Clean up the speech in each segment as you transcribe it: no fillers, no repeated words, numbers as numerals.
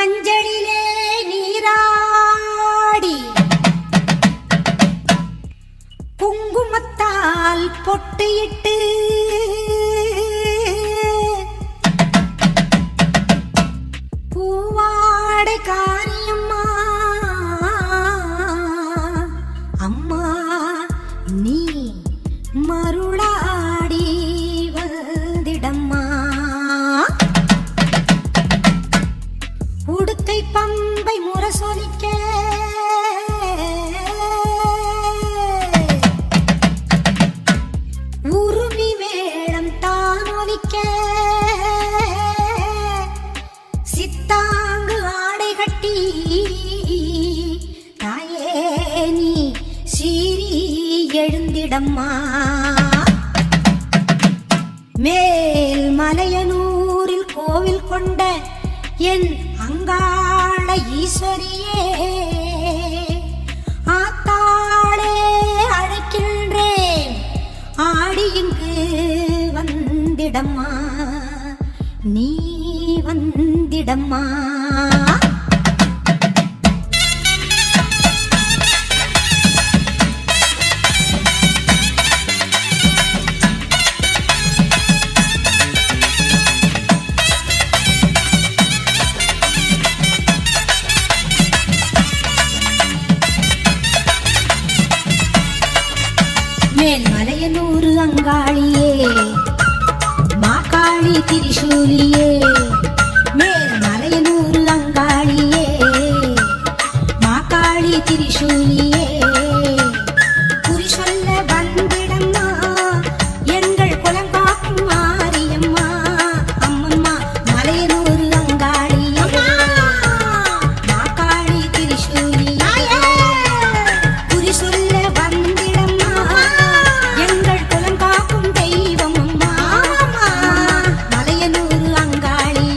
மஞ்சளிலே நீராடி குங்குமத்தால் பொட்டியிட்டு பூவாடை காரியம்மா அம்மா நீ மருளாடி வந்திடம்மா. உடுக்கை பம்பை முரசொலிக்க உருமி வேளம் தானொலிக்க சித்தாங்கு ஆடை கட்டி தாயே நீ சீறி எழுந்திடம்மா. மேல் மலையனூரில் கோவில் கொண்ட என் அங்காள ஈஸ்வரியே ஆத்தாளே அழைக்கின்றேன் ஆடி இங்கு வந்திடம்மா நீ வந்திடம்மா. மேல்மலையனூர் அங்காளியே மாகாளி திரிசூலியே மேல்மலையனூர் அங்காளியே மாகாளி திரிசூலியே குறி சொல்ல வந்திடம்மா எங்கள் குலம் காக்கும் மாரியம்மா அம்மம்மா மலையனூர் அங்காளியே மாகாளி திரிசூலியே குறி சொல்ல மலையனூர் அங்காளி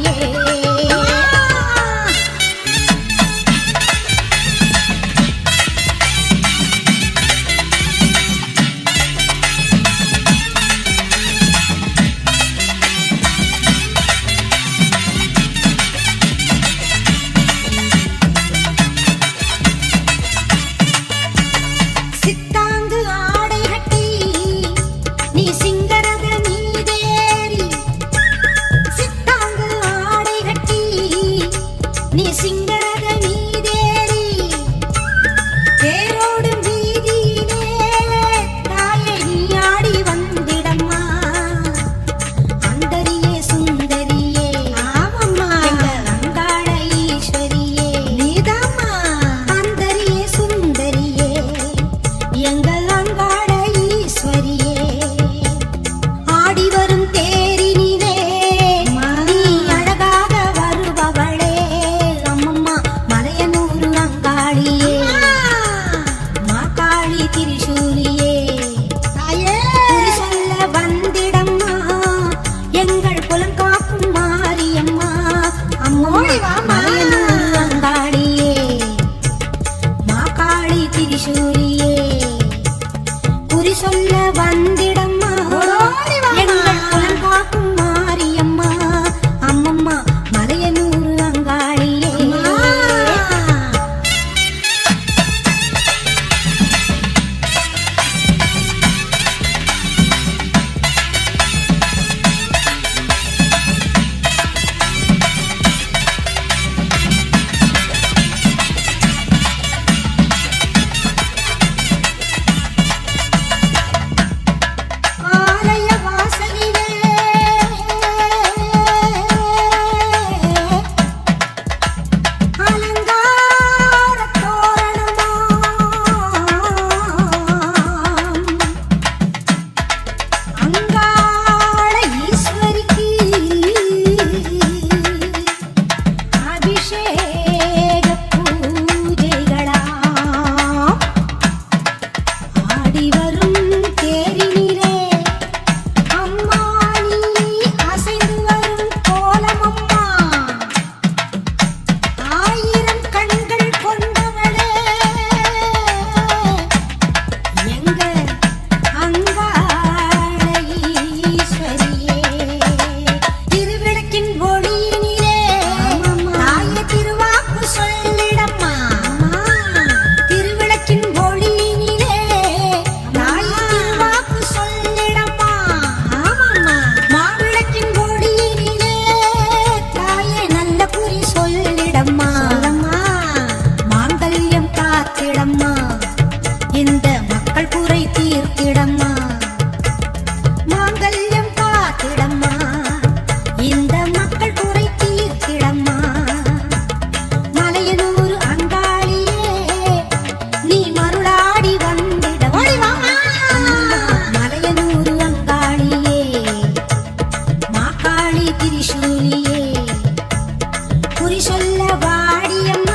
குறி சொல்ல வாடியம்மா